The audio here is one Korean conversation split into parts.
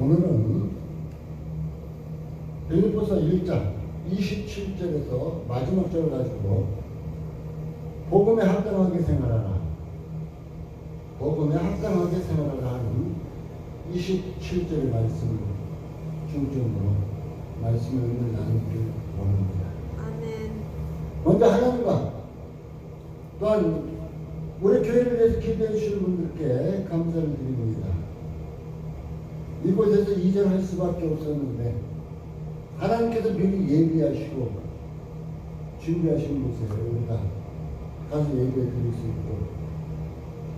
오늘은 빌립보서 1장 27절에서 마지막 절을 가지고 복음에 합당하게 생활하라, 복음에 합당하게 생활하라 하는 27절의 말씀을 중점으로 말씀을 오늘 나누기를 원합니다. 아멘. 먼저 하나님과 또한 우리 교회를 위해서 기도해 주시는 분들께 감사를 드립니다. 이곳에서 이전할 수밖에 없었는데 하나님께서 미리 예비하시고 준비하신 곳에 우리가 가서 예배해 드릴 수 있고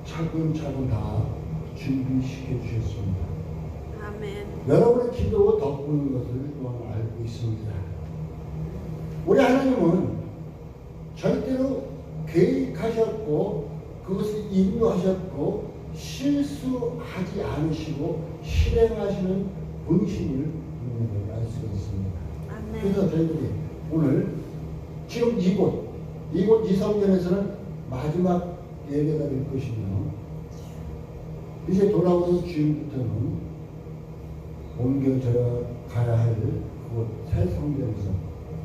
차근차근 다 준비시켜 주셨습니다. 아멘. 여러분의 기도 덕분인 것을 또한 알고 있습니다. 우리 하나님은 절대로 계획하셨고 그것을 인도하셨고 실수하지 않으시고 실행하시는 분이심을 알 수가 있습니다. 아멘. 그래서 저희들이 오늘 지금 이곳 이성전에서는 마지막 예배가 될 것이며 이제 돌아오는 주일부터는 옮겨져 가야 할 그곳 새 성전에서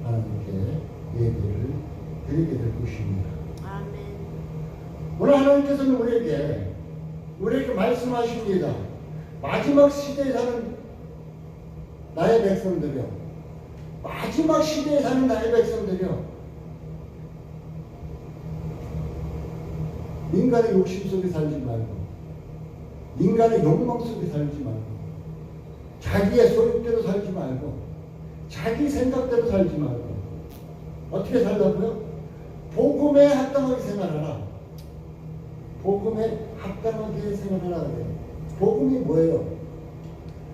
하나님께 예배를 드리게 될 것입니다. 아멘. 오늘 하나님께서는 우리에게 말씀하십니다. 마지막 시대에 사는 나의 백성들이여, 마지막 시대에 사는 나의 백성들이여, 인간의 욕심 속에 살지 말고 인간의 욕망 속에 살지 말고 자기의 소욕대로 살지 말고 자기 생각대로 살지 말고 어떻게 살라고요? 복음에 합당하게 생활하라. 복음에 합당하게 생활하라. 복음이 뭐예요?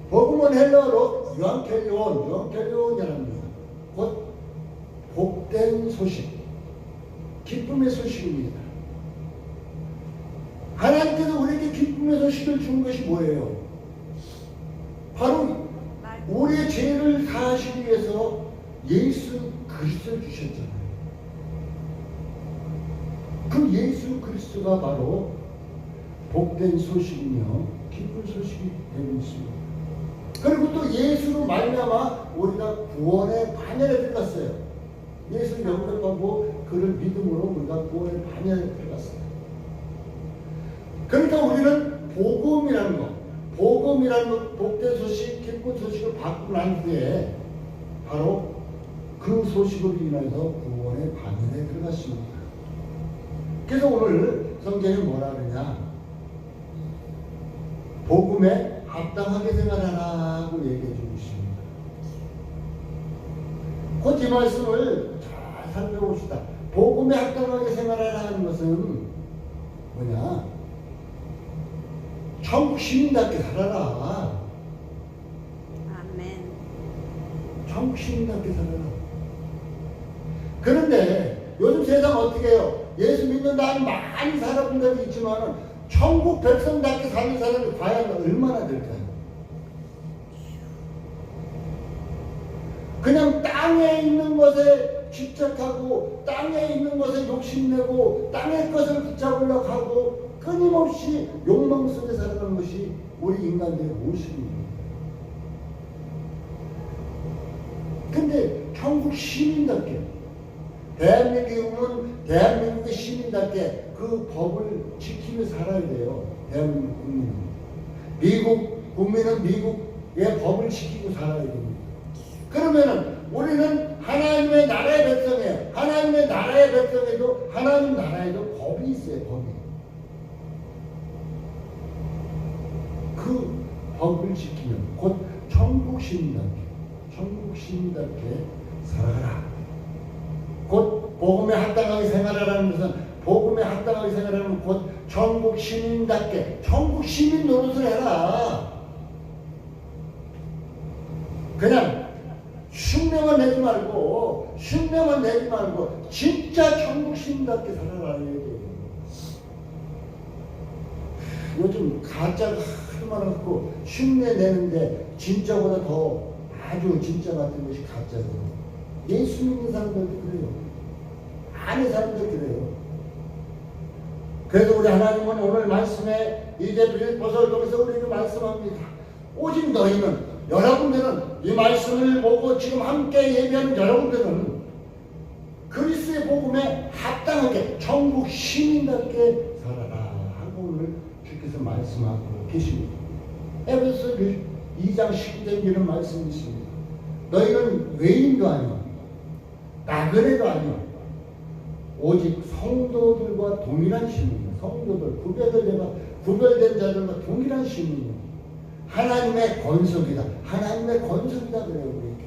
복음은 헬라어로 유앙켈리온이랍니다. 곧 복된 소식, 기쁨의 소식입니다. 하나님께서 우리에게 기쁨의 소식을 준 것이 뭐예요? 바로 우리의 죄를 사하시기 위해서 예수 그리스도를 주셨잖아요. 그 예수 그리스도가 바로 복된 소식이며 기쁜 소식이 되고 있습니다. 그리고 또 예수로 말미암아 우리가 구원의 반열에 들어갔어요. 예수 영접하고 그를 믿음으로 우리가 구원의 반열에 들어갔어요. 그러니까 우리는 복음이라는 것, 복된 소식, 기쁜 소식을 받고 난 후에 바로 그 소식으로 인해서 구원의 반열에 들어갔습니다. 그래서 오늘 성경이 뭐라 그러냐? 복음에 합당하게 생활하라고 얘기해 주고 있습니다. 곧 이 말씀을 잘 살펴봅시다. 복음에 합당하게 생활하라는 것은 뭐냐? 천국 시민답게 살아라. 아멘. 천국 시민답게 살아라. 그런데 요즘 세상 어떻게 해요? 예수 믿는다는 많은 사람들이 있지만 천국 백성답게 사는 사람이 과연 얼마나 될까요? 그냥 땅에 있는 것에 집착하고 땅에 있는 것에 욕심내고 땅의 것을 붙잡으려고 하고 끊임없이 욕망 속에 살아가는 것이 우리 인간들의 모습입니다. 근데 천국 시민답게 대한민국의 시민답게 그 법을 지키며 살아야 돼요. 대한민국 국민은. 미국 국민은 미국의 법을 지키고 살아야 됩니다. 그러면은 우리는 하나님의 나라의 백성이에요. 하나님의 나라의 백성에도 하나님 나라에도 법이 있어요. 법이. 그 법을 지키면 곧 천국 시민답게 살아가라. 곧 복음에 합당하게 생활하라는 것은 복음에 합당하게 생활하는 곧 천국 시민답게 천국 시민 노릇을 해라. 그냥 흉내만 내지 말고 진짜 천국 시민답게 살아라. 요즘 가짜가 하도 많아갖고 흉내 내는데 진짜보다 더 아주 진짜 같은 것이 가짜예요. 예수 믿는 사람들도 그래요. 아는 사람들도 그래요. 그래서 우리 하나님은 오늘 말씀에 이제 빌립보서를 통해서 우리에게 말씀합니다. 오직 너희는, 여러분들은 이 말씀을 보고 지금 함께 예배하는 여러분들은 그리스도의 복음에 합당하게 천국 시민답게 살아라 하고 오늘 주께서 말씀하고 계십니다. 에베소 2장 19절에 이런 말씀이 있습니다. 너희는 외인도 아니오 나그네도 아니오 오직 성도들과 동일한 시민이요. 성도들 구별된 자들과 동일한 시민이요. 하나님의 권속이다. 하나님의 권속이다 그래요 우리에게.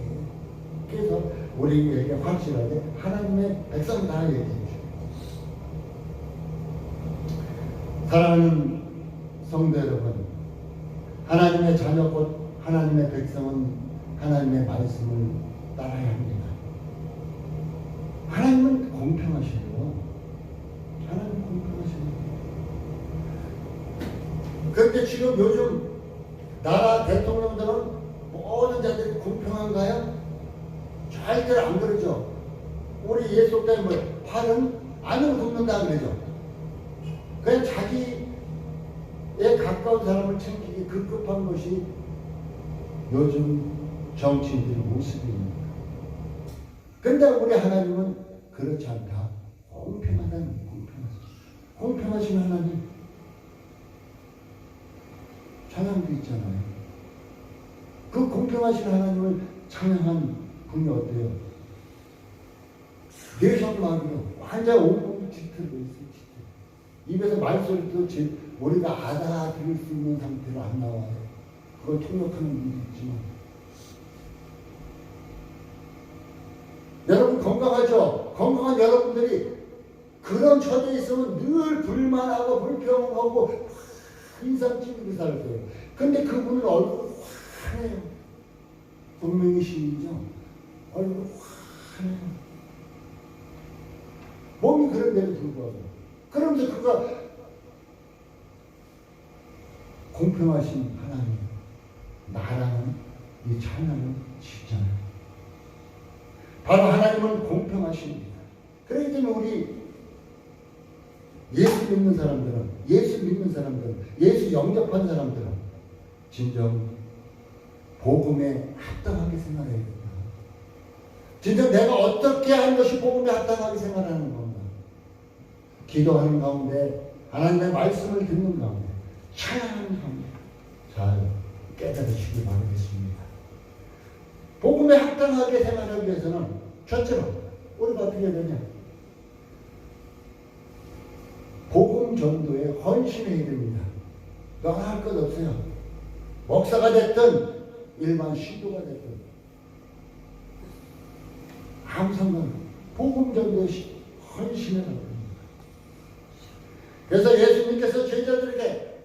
그래서 우리에게 확실하게 하나님의 백성이다 얘기해 주십니다. 사랑하는 성도 여러분, 하나님의 자녀 곧 하나님의 백성은 하나님의 말씀을 따라야 합니다. 하나님은 공평하셔요. 하나님은 공평하셔요. 그런데 지금 요즘 나라 대통령들은 모든 자들이 공평한가요? 절대로 안 그러죠. 우리 예수 때문에 팔은 안으로 굽는다 그러죠. 그냥 자기에 가까운 사람을 챙기기 급급한 것이 요즘 정치인들의 모습입니다. 그런데 우리 하나님은 그렇지 않다. 공평하다는 공평하신 하나님. 찬양도 있잖아요. 그 공평하신 하나님을 찬양한 분이 어때요? 내성마비로 완전 온몸이 짙어져 있어요. 입에서 말소리도 우리가 알아들을 수 있는 상태로 안 나와요. 그걸 통역하는 일이 있지만 여러분 건강하죠? 건강한 여러분들이 그런 처지에 있으면 늘 불만하고 불평하고 인상 찌르고 살았어요. 근데 그분은 얼굴 환해요. 분명히 신이죠. 얼굴 환해요. 몸이 그런데도 불구하고. 그러면서 그가 공평하신 하나님, 나라는 이 찬양을 짓잖아요. 바로 하나님은 공평하십니다. 그렇기 때문에 우리 예수 믿는 사람들은, 예수 영접한 사람들은 진정 복음에 합당하게 생각해야 된다. 진정 내가 어떻게 하는 것이 복음에 합당하게 생각하는 건가. 기도하는 가운데, 하나님의 말씀을 듣는 가운데, 찬양하는 가운데 잘 깨달으시기 바라겠습니다. 복음에 합당하게 생각하기 위해서는 첫째로 우리가 어떻게 해야 되냐? 복음 전도에 헌신해야 됩니다. 너가 할 것 없어요. 목사가 됐든 일반 신도가 됐든 아무 상관. 복음 전도에 헌신해라. 그래서 예수님께서 제자들에게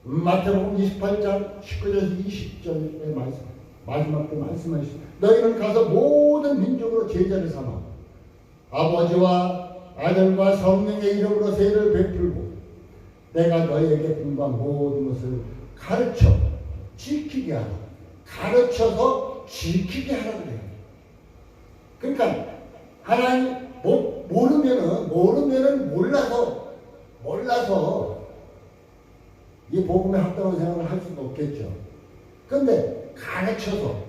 마태복음 28장 19절에서 20절의 말씀, 마지막 때 말씀하시죠. 너희는 가서 모든 민족으로 제자를 삼아 아버지와 아들과 성령의 이름으로 세례를 베풀고 내가 너희에게 분부한 모든 것을 가르쳐 지키게 하라. 가르쳐서 지키게 하라 그래요. 그러니까 하나님 모르면은 몰라서 이 복음에 합당한 생활을 할 수가 없겠죠. 그런데 가르쳐서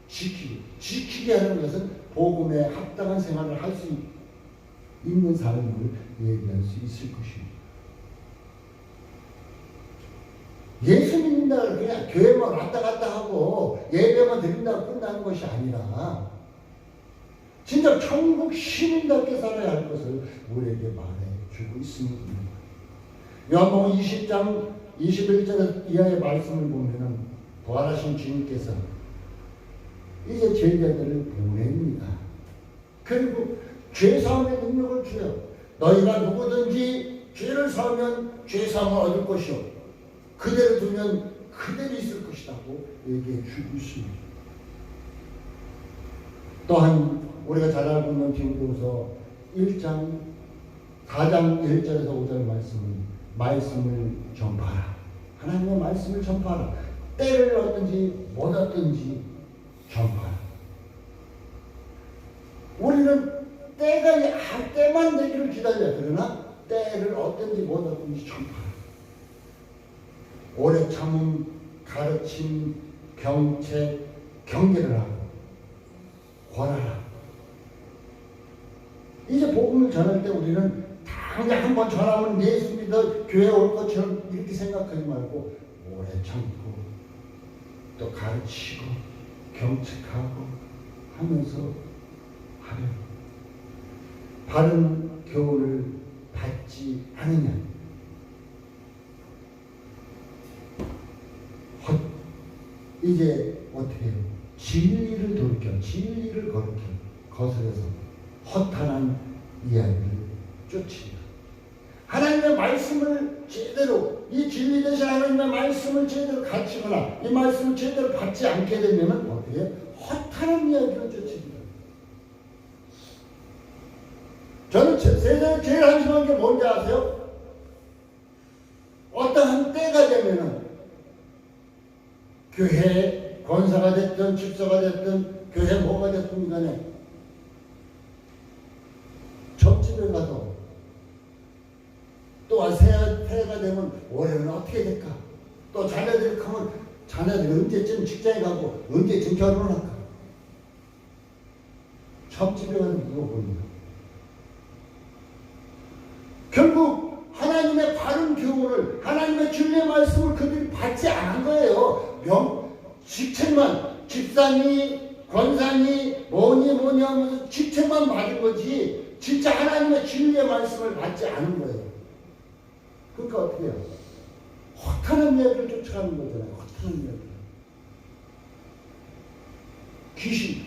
지키게 하는 것은 복음에 합당한 생활을 할 수 있는 삶을 얘기할 수 있을 것입니다. 예수 믿는다고 그냥 교회만 왔다 갔다 하고 예배만 드린다고 끝나는 것이 아니라 진짜 천국 시민답게 살아야 할 것을 우리에게 말해주고 있습니다. 요한복음 20장 21절 이하의 말씀을 보면은 부활하신 주님께서 이제 제자들을 보냅니다. 그리고 죄사함의 능력을 주여 너희가 누구든지 죄를 사하면 죄사함을 얻을 것이요 그대로 두면 그대로 있을 것이라고 얘기해 주고 있습니다. 또한 우리가 잘 알고 있는 디모데후서 1장 4장 1절에서 5절 말씀을 전파하라. 하나님의 말씀을 전파하라. 때를 얻든지 못 얻든지 전파하라. 우리는 때만 되기를 기다려. 그러나 때를 얻든지 못 얻든지 전파하라. 오래 참음 가르침, 경책, 경계를 하고 권하라. 이제 복음을 전할 때 우리는 당장 한번 전하면 예수 믿어 교회 올 것처럼 이렇게 생각하지 말고 오래 참고 또 가르치고 경책하고 하면서 하려. 바른 교훈을 받지 않으냐. 이제 어떻게 해요? 진리를 돌이켜, 진리를 거스려서 허탄한 이야기를 쫓습니다. 하나님의 말씀을 제대로, 이 진리 대신 하나님의 말씀을 제대로 가르치거나 이 말씀을 제대로 받지 않게 되면 어떻게 해요? 허탄한 이야기를 쫓습니다. 저는 세상에 제일 한심한 게 뭔지 아세요? 어떠한 때가 되면은 교회 권사가 됐든 집사가 됐든 교회 뭐가 됐든 간에 점집에 가서 또 새해가 되면 올해는 어떻게 될까? 또 자녀들이 크면 자녀들이 언제쯤 직장에 가고 언제쯤 결혼을 할까? 점집에 가서 물어봅니다. 결국 하나님의 바른 교훈을, 하나님의 진리의 말씀을 그들이 받지 않은 거예요. 직책만, 집사니, 권사니, 뭐니 하면서 직책만 받은 거지, 진짜 하나님의 진리의 말씀을 받지 않은 거예요. 그러니까 어떻게 해요? 허탄한 이야기를 쫓아가는 거잖아요. 허탄한 이야기.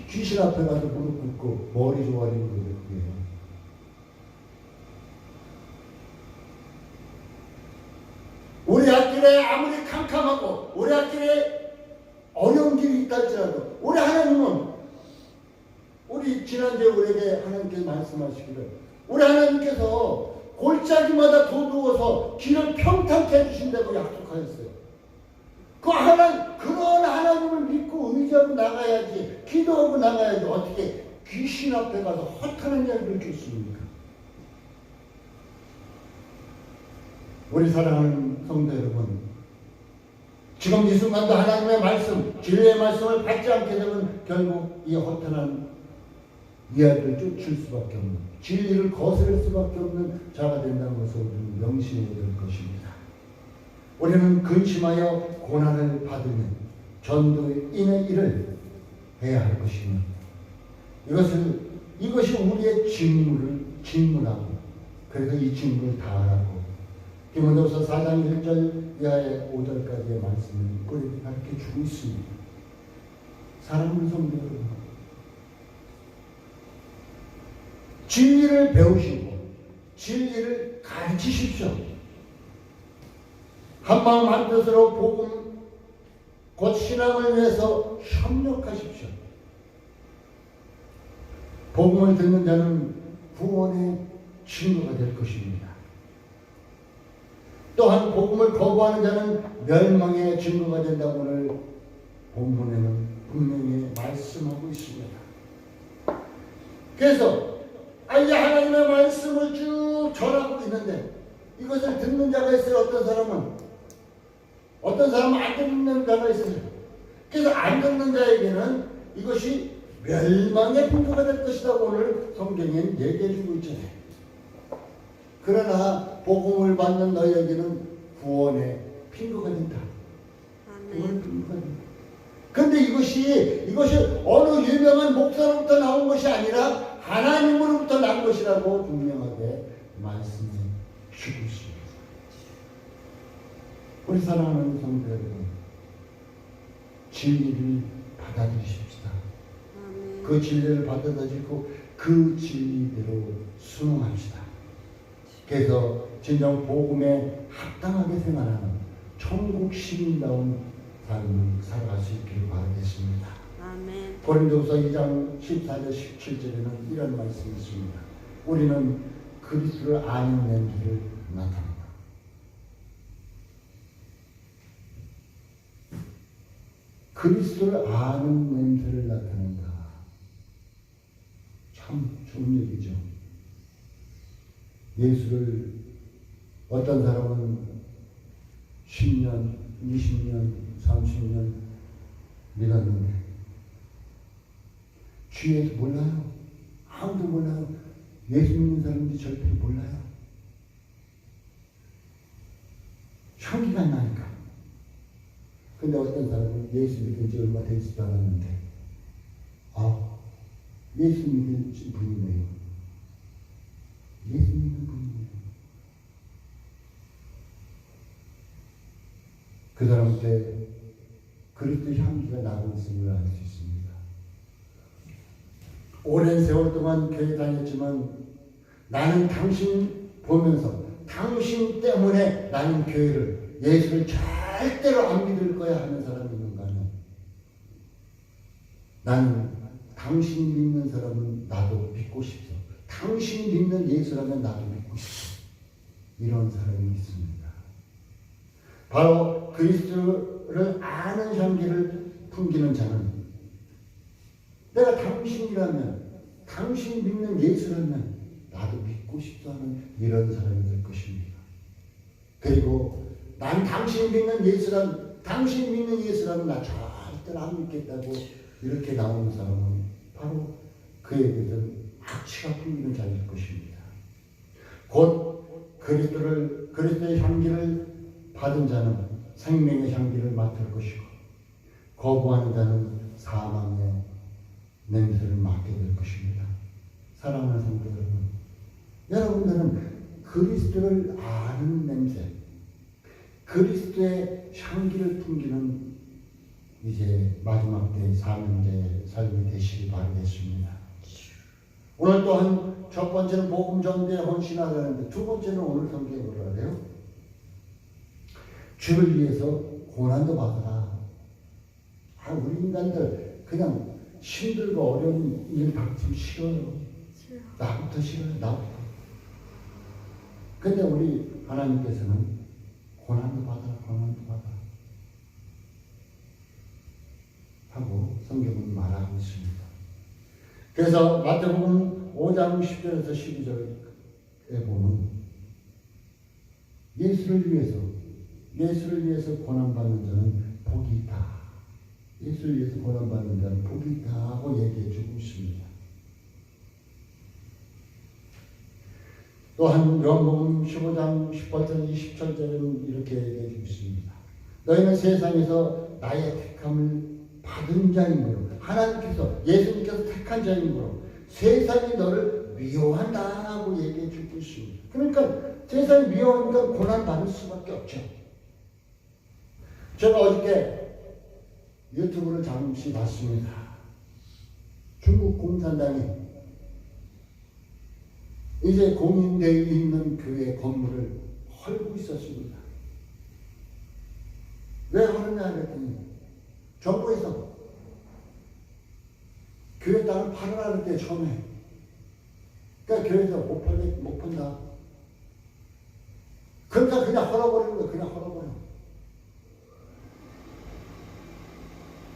귀신 앞에 가서 무릎 꿇고 머리 조아리는 거예요. 우리 앞길에 아무리 캄캄하고 우리 앞길에 어려운 길이 있다 할지라도 우리 하나님은, 우리 지난주에 우리에게 하나님께서 말씀하시기를 우리 하나님께서 골짜기마다 도두어서 길을 평탄케 해주신다고 약속하셨어요. 그런 하나님을 믿고 의지하고 나가야지, 기도하고 나가야지. 어떻게 귀신 앞에 가서 허탄한 이야기를 줬습니까? 우리 사랑하는 성도 여러분, 지금 이 순간도 하나님의 말씀, 진리의 말씀을 받지 않게 되면 결국 이 허탄한 이야기를 쫓을 수밖에 없는, 진리를 거스를 수밖에 없는 자가 된다는 것을 우리는 명심해야 될 것입니다. 우리는 근심하여 고난을 받으며 전도인의 일을 해야 할 것이며, 이것이 우리의 직무라고, 그래서 이 직무를 다하라고 디모데후서 4장 1절 이하의 5절까지의 말씀을 우리에게 가르쳐주고 있습니다. 사랑하는 성도 여러분, 진리를 배우시고 진리를 가르치십시오. 한마음 한뜻으로 복음 곧 신앙을 위해서 협력하십시오. 복음을 듣는 자는 구원의 증거가 될 것입니다. 또한 복음을 거부하는 자는 멸망의 증거가 된다고 오늘 본문에는 분명히 말씀하고 있습니다. 그래서 이제 하나님의 말씀을 쭉 전하고 있는데 이것을 듣는 자가 있어요. 어떤 사람은 안 듣는 자가 있어요. 그래서 안 듣는 자에게는 이것이 멸망의 핑계가 될 것이라고 오늘 성경에는 얘기해 주고 있잖아요. 그러나 복음을 받는 너희에게는 구원의 핑계가 된다. 구원의 핑계가 된다. 그런데 이것이 어느 유명한 목사로부터 나온 것이 아니라 하나님으로부터 난 것이라고 분명하게 말씀해 주고 있습니다. 우리 사랑하는 성도 여러분, 진리를 받아들이십시다. 그 진리를 받아들이고 그 진리대로 순응합시다. 그래서 진정 복음에 합당하게 생활하는 천국 시민다운 삶을 살아갈 수 있기를 바라겠습니다. 아멘. 고린도후서 2장 14절 17절에는 이런 말씀이 있습니다. 우리는 그리스도를 아는 냄새를 나타낸다. 그리스도를 아는 냄새를 나타낸다. 참 좋은 얘기죠. 예수를 어떤 사람은 10년, 20년, 30년 믿었는데 주위에서 몰라요. 아무도 몰라요. 예수 믿는 사람들이 절대 몰라요. 향기가 나니까. 근데 어떤 사람은 예수 믿은 지 얼마 되지도 않았는데 예수 믿은 분이네요. 예수 믿는 분이네요. 그 사람한테 그리스도 향기가 나고 있음을 알 수 있습니다. 오랜 세월 동안 교회 다녔지만 나는 당신 보면서 당신 때문에 나는 교회를 예수를 절대로 안 믿을 거야 하는 사람이 있는가 하면 나는 당신 믿는 사람은 나도 믿고 싶어. 당신 믿는 예수라면 나도 믿고 싶어. 이런 사람이 있습니다. 바로 그리스도를 아는 향기를 풍기는 자는 내가 당신이라면 당신 믿는 예수라면 나도 믿고 싶어 하는 이런 사람이 될 것입니다. 그리고 난 당신 믿는 예수라면 나 절대로 안 믿겠다고 이렇게 나오는 사람은 바로 그에게는 악취가 풍기는 자일 것입니다. 곧 그리스도의 향기를 받은 자는 생명의 향기를 맡을 것이고 거부하는 자는 사망의 냄새를 맡게 될 것입니다. 사랑하는 성도 여러분, 여러분들은 그리스도를 아는 냄새, 그리스도의 향기를 풍기는 이제 마지막 때의 사명자의 삶이 되시기 바라겠습니다. 오늘 또한 첫 번째는 복음 전도에 헌신하라는데 두 번째는 오늘 성경에 뭐라 그래요? 주를 위해서 고난도 받아라. 우리 인간들 그냥 힘들고 어려운 일 받기 싫어요. 나부터 싫어요. 나부터. 근데 우리 하나님께서는 고난도 받아라. 하고 성경은 말하고 있습니다. 그래서 마태복음 5장 10절에서 12절에 보면 예수를 위해서 고난받는 자는 복이 있다. 예수를 위해서 고난받는 자는 복이 있다 하고 얘기해 주고 있습니다. 또한 요한복음 15장 18절 20절에는 이렇게 얘기해 주고 있습니다. 너희는 세상에서 나의 택함을 받은 자이므로 하나님께서 예수님께서 택한 자이므로 세상이 너를 미워한다고 얘기해 주고 있습니다. 그러니까 세상이 미워하니까 고난 받을 수밖에 없죠. 제가 어저께 유튜브를 잠시 봤습니다. 중국 공산당이 이제 공인되어 있는 교회 건물을 헐고 있었습니다. 왜 헐었냐 그랬더니 정부에서 교회 땅을 팔아라 그랬대 처음에. 그러니까 교회에서 못 판다. 그러니까 그냥 헐어버리는 거야. 그냥 헐어버려.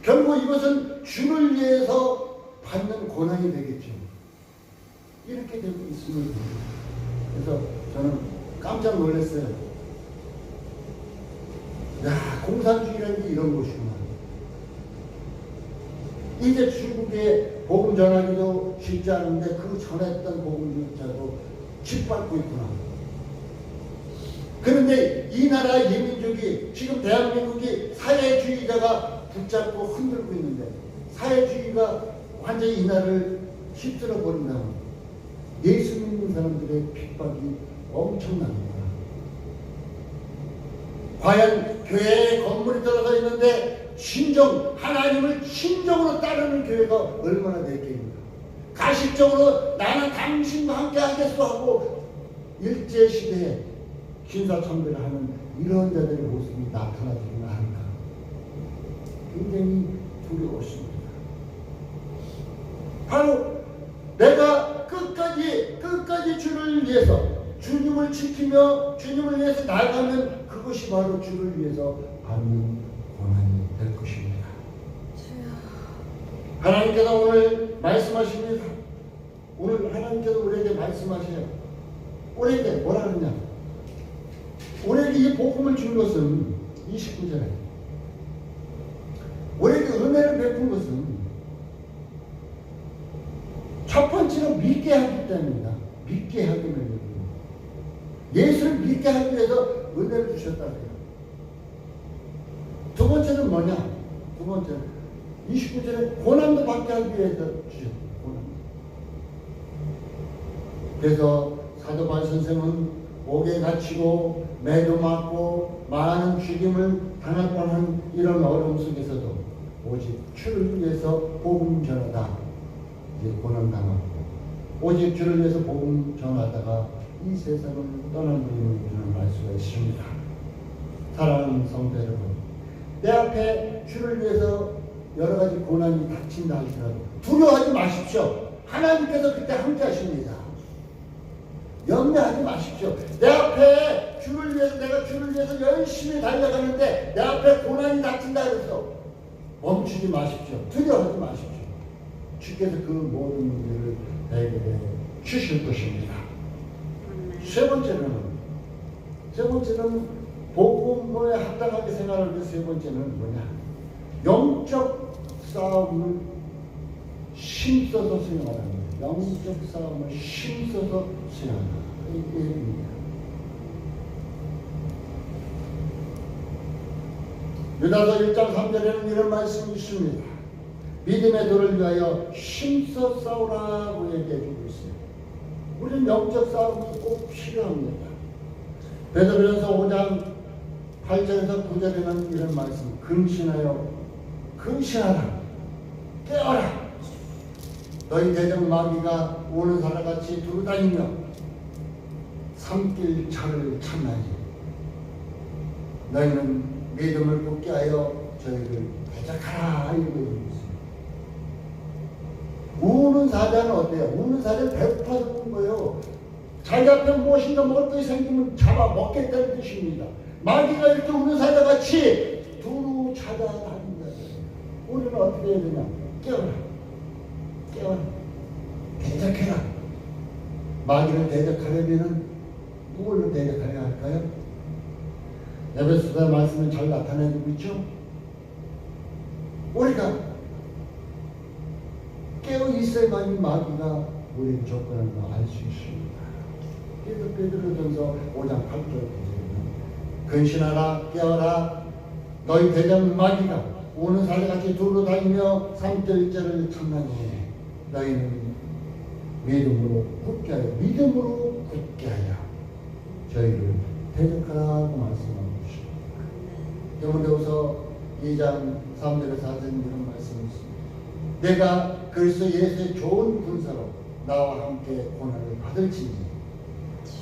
결국 이것은 주를 위해서 받는 고난이 되겠죠. 이렇게 되고 있습니다. 그래서 저는 깜짝 놀랐어요. 야, 공산주의라는 게 이런 것이구나. 이제 중국에 복음 전하기도 쉽지 않은데 그 전했던 복음자도 짓밟고 있구나. 그런데 이 나라 이 민족이 지금 대한민국이 사회주의자가 붙잡고 흔들고 있는데 사회주의가 완전히 이 나라를 휩쓸어 버린다면 예수 믿는 사람들의 핍박이 엄청납니다. 과연 교회에 건물이 들어서 있는데 하나님을 신정으로 따르는 교회가 얼마나 될겠습니까? 가식적으로 나는 당신과 함께 하겠소 하고 일제시대에 신사참배를 하는 이런 자들의 모습이 나타나지는 않을까. 굉장히 두려웠습니다. 바로 내가 끝까지 주를 위해서 주님을 지키며 주님을 위해서 나아가면 그것이 바로 주를 위해서 받는 고난이 될 것입니다. 하나님께서 오늘 말씀하십니다. 오늘 하나님께서 우리에게 말씀하셔요. 우리에게 뭐라 그러냐? 우리에게 이 복음을 준 것은 29절에 우리에게 은혜를 되는 것은 첫 번째로 믿게 하기 때문입니다. 믿게 하기 위해서. 예수를 믿게 하기 위해서 은혜를 주셨다고요. 두 번째는 뭐냐? 두 번째는 29절에 고난도 받게 하기 위해서 주셨어요. 고난. 그래서 사도 바울 선생은 옥에 갇히고 매도 맞고 많은 죽임을 당할 뻔한 이런 어려움 속에서도 오직 주를 위해서 복음 전하다 이제 고난 당하고 오직 주를 위해서 복음 전하다가 이 세상을 떠난 분을 알 수가 있습니다. 사랑하는 성도 여러분, 내 앞에 주를 위해서 여러 가지 고난이 닥친다 할지라도 두려워하지 마십시오. 하나님께서 그때 함께 하십니다. 염려하지 마십시오. 내 앞에 주를 위해서 내가 주를 위해서 열심히 달려가는데 내 앞에 고난이 닥친다 해서 멈추지 마십시오. 두려워하지 마십시오. 주께서 그 모든 문제를 해결해 주실 것입니다. 세 번째는 복음에 합당하게 생활할 때 세 번째는 뭐냐? 영적 싸움을 힘써서 수행하라는 거예요. 영적 싸움을 힘써서 수행하라. 이게입니다. 유다서 1장 3절에는 이런 말씀이 있습니다. 믿음의 도를 위하여 힘써 싸우라고 얘기해주고 있어요. 우리는 영적 싸움이 꼭 필요합니다. 베드로전서 5장 8절에서 9절에는 이런 말씀, 근신하여 근신하라, 깨어라. 너희 대적 마귀가 오는 사람같이 두루다니며 삼킬 차를 찾나니 너희는 믿음을 굳게 하여 저희를 대적하라. 이러고 있습니다. 우는 사자는 어때요? 우는 사자는 배고파서 우는 거예요. 자기 앞에 무엇인가 먹을 것이 생기면 잡아 먹겠다는 뜻입니다. 마귀가 이렇게 우는 사자같이 두루 찾아다닌다. 우리는 어떻게 해야 되냐? 깨어라. 깨어라. 대적해라. 마귀를 대적하려면 누굴로 대적하려 할까요? 에베소서 말씀은 잘 나타내고 있죠? 우리가 깨어 있어야만이 마귀가 우리의 조건을 알 수 있습니다. 그래서 베드로전서 5장 8절 근신하라, 깨어라. 너희 대적 마귀가 오는 사자같이 두루 다니며 삼킬 자를 찾나니 너희는 믿음으로 굳게 하여 저희를 대적하라고 말씀하고 있습니다. 디모데후서 2장 3절에서 4절에 이런 말씀이 있습니다. 내가 그리스도 예수의 좋은 군사로 나와 함께 고난을 받을지니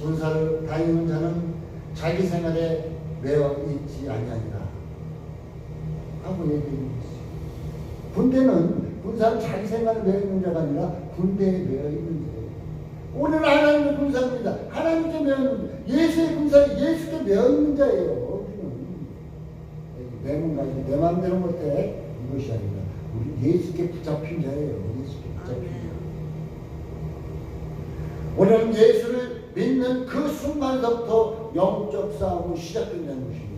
군사를 다니는 자는 자기 생활에 매여 있지 아니하니라 하고 얘기하고 있어요. 군사는 자기 생활에 매여 있는 자가 아니라 군대에 매여 있는 자예요. 우리는 하나님의 군사입니다. 하나님께 매여 있는 예수의 군사에 예수께 매여 있는 자예요. 우리는 내 마음대로 못해 이것이 아니라 우리 예수께 붙잡힌 자예요. 예수께 붙잡힌 자. 우리는 예수를 믿는 그 순간서부터 영적 싸움이 시작된다는 것입니다.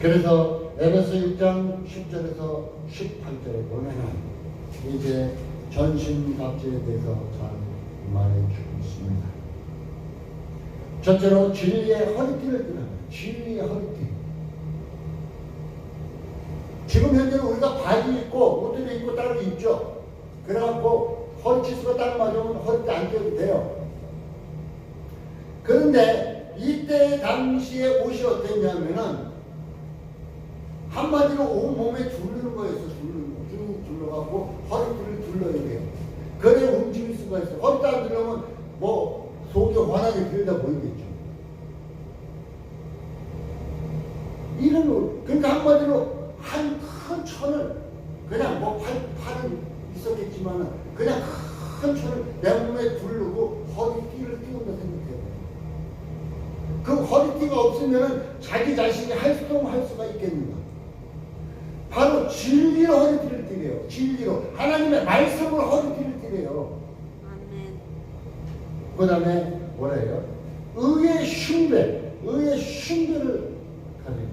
그래서 에베소 1장 10절에서 18절에 보면은 이제 전신갑주에 대해서 잘 말해주고 있습니다. 첫째로 진리의 허리띠를 띠는 진리의 허리띠. 지금 현재는 우리가 바지 입고 옷들을 입고 따로 입죠. 그래갖고 허리치수가 딱 맞으면 허리띠 안 떼도 돼요. 그런데 이때 당시에 옷이 어땠냐면은 한마디로 온몸에 두르는 거였어. 쭉 둘러갖고 허리띠를 둘러야 돼요. 그래 움직일 수가 있어요. 허리띠 안 둘러면 뭐 속이 환하게 들여다 보이겠죠. 이런 옷. 그러니까 한마디로 한 큰 천을 그냥 뭐 팔은 있었겠지만은 그냥 큰 천을 내 몸에 두르고 허리띠를 띄운다 생각해요. 그 허리띠가 없으면은 자기 자신이 활동할 수가 있겠는가? 바로 진리로 허리띠를 띠래요. 진리로 하나님의 말씀으로 허리띠를 띠래요. 아멘. 그 다음에 뭐래요? 의의 숭배를 가져요.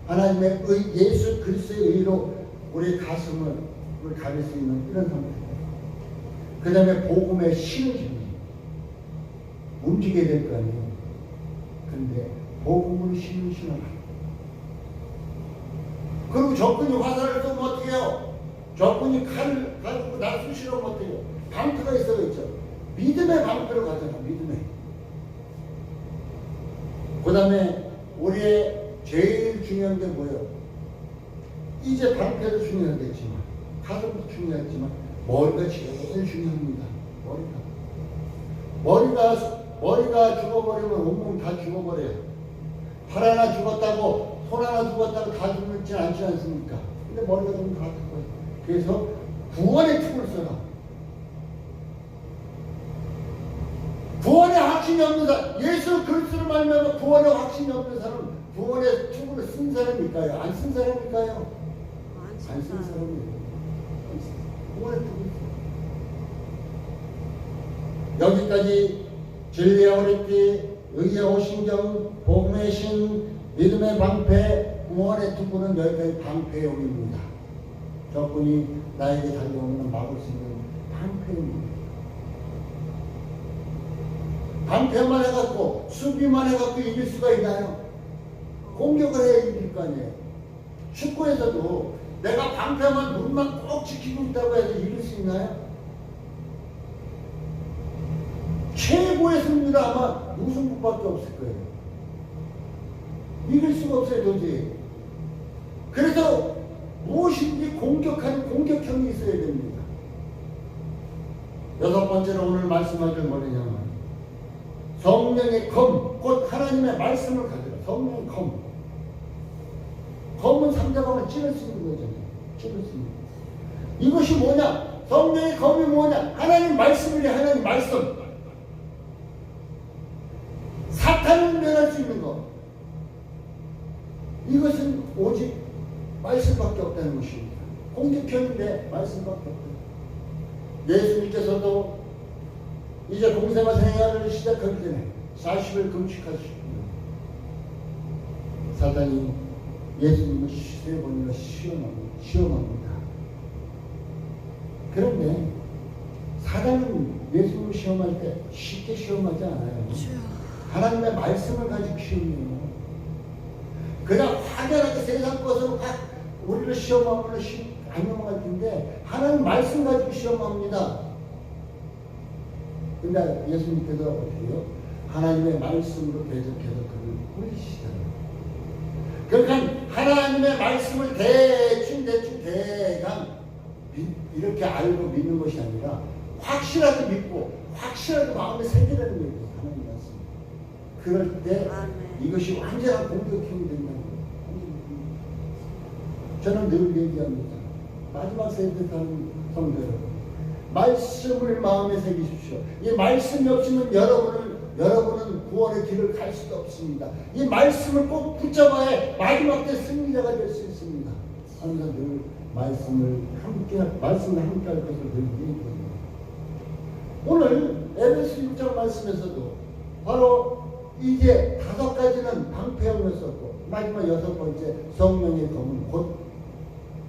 하나님의 예수 그리스도의 의로 우리 가슴을 가릴 수 있는 이런 상태. 그 다음에 복음의 신을 움직여야 될 거 아니에요. 그런데 복음으로 신을 신어라. 그리고 적군이 화살을 쏘면 어떻게 해요? 적군이 칼을 가지고 나 쑤시려면 어떻게 해요? 방패가 있어야죠. 믿음의 방패로 가잖아. 믿음의. 그 다음에 우리의 제일 중요한 게 뭐예요? 이제 방패도 중요하겠지만 가슴도 중요하지만 머리가 제일 중요합니다. 머리가 죽어버리면 온몸 다 죽어버려요. 팔 하나 죽었다고 손 하나 죽었다고 다 죽지 않지 않습니까? 근데 머리가 좀 다 죽어요. 그래서 구원의 팁을 써라. 구원의 확신이 없는 사람, 예수 그리스도를 말미암아 구원의 확신이 없는 사람은 구원의 팁을 쓴 사람일까요? 안 쓴 사람일까요? 안 쓴 사람이에요. 구원의 팁을 써. 여기까지 진리의 오랫기, 의의 오신경, 복음의 신, 믿음의 방패, 구원의 투구는 여기까지 방패용입니다. 적군이 나에게 달려오면 막을 수 있는 방패입니다. 방패만 해갖고 수비만 해갖고 이길 수가 있나요? 공격을 해야 이길 거 아니에요. 축구에서도 내가 방패만 문만 꼭 지키고 있다고 해서 이길 수 있나요? 최고의 승리가 아마 무승부밖에 없을 거예요. 이길 수가 없어요, 도저히. 그래서 무엇인지 공격하는 공격형이 있어야 됩니다. 여섯 번째로 오늘 말씀하실 뭐냐면 성령의 검, 곧 하나님의 말씀을 가져라. 성령의 검. 검은 상대방을 찌를 수 있는 거잖아요. 찌를 수 있는 거. 이것이 뭐냐? 성령의 검이 뭐냐? 하나님 말씀이래. 하나님 말씀. 사탄을 면할 수 있는 것. 이것은 오직 말씀밖에 없다는 것입니다. 공격형인데 말씀밖에 없다. 예수님께서도 이제 공생화 생활을 시작하기 전에 40일 금식하셨습니다. 사단이 예수님을 3번이나 시험합니다. 그런데 사단은 예수님을 시험할 때 쉽게 시험하지 않아요. 하나님의 말씀을 가지고 시험해요. 그냥 확연하게 세상 것으로 우리를 시험하면 안 넘어갈 텐데 하나님 말씀 가지고 시험합니다. 근데 예수님께서 어떻게 해요? 하나님의 말씀으로 대적해서 그를 꾸리시잖아요. 그러니까 하나님의 말씀을 대충 대강 이렇게 알고 믿는 것이 아니라 확실하게 믿고 확실하게 마음에 새기라는 얘기예요. 하나님 말씀. 그럴 때 이것이 완전한 공격형이 된다는 거예요. 저는 늘 얘기합니다. 마지막 세대 사는 성도 여러분, 말씀을 마음에 새기십시오. 이 말씀이 없으면 여러분은 구원의 길을 갈 수가 없습니다. 이 말씀을 꼭 붙잡아야 마지막 때 승리자가 될 수 있습니다. 항상 늘 말씀을 함께 할 것을 늘 얘기합니다. 오늘 에베소 6장 말씀에서도 바로 이제 5가지는 방패형이었었고 마지막 6번째 성령의 검은 곧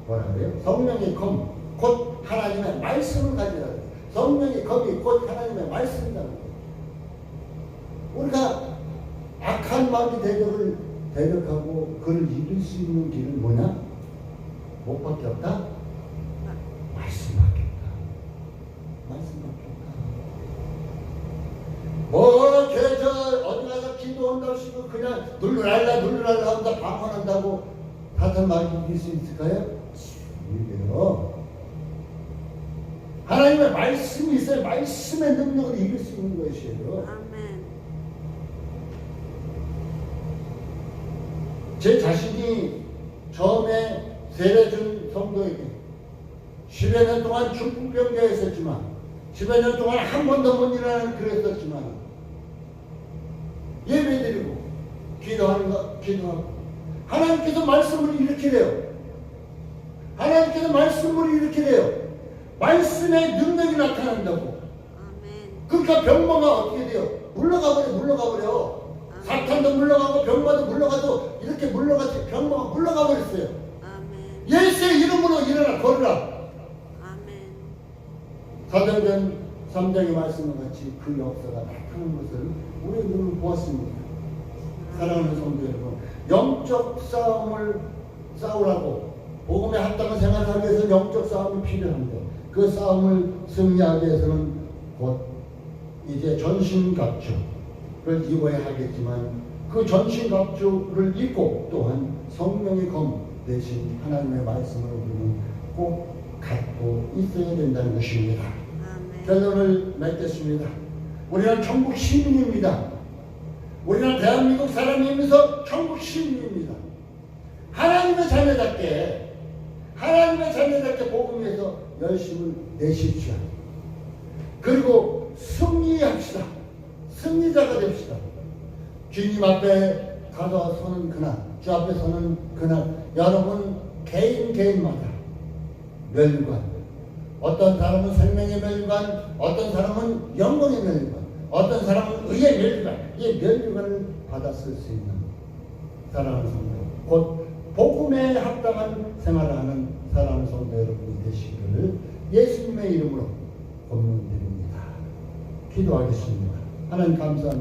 뭐라 그래요? 성령의 검, 곧 하나님의 말씀을 가지라. 성령의 검이 곧 하나님의 말씀이라는 거예요. 우리가 악한 마귀 대적하고 그를 이길 수 있는 길은 뭐냐? 뭐밖에 없다? 말씀밖에 없다. 말씀밖에 없다. 뭐 저 어디 가서 기도한다고 시고 그냥 눌러랄라 한다 방언한다고 사탄 마귀 이길 수 있을까요? 이게요. 하나님의 말씀이 있어야 말씀의 능력으로 이길 수 있는 것이에요. 아멘. 제 자신이 처음에 세례준 성도에게 10여 년 동안 중풍병자에 있었지만 10여 년 동안 한 번도 못 일어나는 그랬었지만 예배드리고 기도하고 하나님께서 말씀을 일으키래요. 하나님께서 말씀을 일으키래요. 말씀의 능력이 나타난다고. 아멘. 그러니까 병마가 어떻게 돼요? 물러가 버려. 사탄도 물러가고 병마도 물러가도 이렇게 물러가지 병마가 물러가 버렸어요. 아멘. 예수의 이름으로 일어나 걸으라. 아멘. 사도행전 3장의 말씀과 같이 그 역사가 나타나는 것을 우리 눈으로 보았습니다. 사랑하는 성도 여러분, 영적 싸움을 싸우라고 복음에 합당한 생활을 하기 위해서 영적 싸움이 필요한데 그 싸움을 승리하기 위해서는 곧 이제 전신갑주를 입어야 하겠지만 그 전신갑주를 입고 또한 성령의 검 대신 하나님의 말씀을 우리는 꼭 갖고 있어야 된다는 것입니다. 아멘. 결론을 맺겠습니다. 우리는 천국 시민입니다. 우리는 대한민국 사람이면서 천국 시민입니다. 하나님의 자녀답게 복음에서 열심을 내십시오. 그리고 승리합시다. 승리자가 됩시다. 주님 앞에 가서 서는 그날, 주 앞에 서는 그날, 여러분 개인마다 멸관, 어떤 사람은 생명의 멸관, 어떤 사람은 영광의 멸관, 어떤 사람은 의의 멸관, 이 멸관을 받았을 수 있는 사랑하는 성도, 곧 복음에 합당한 생활을 하는 사랑하는 성도 여러분이 되시기를 예수님의 이름으로 권면드립니다. 기도하겠습니다. 하나님 감사합니다.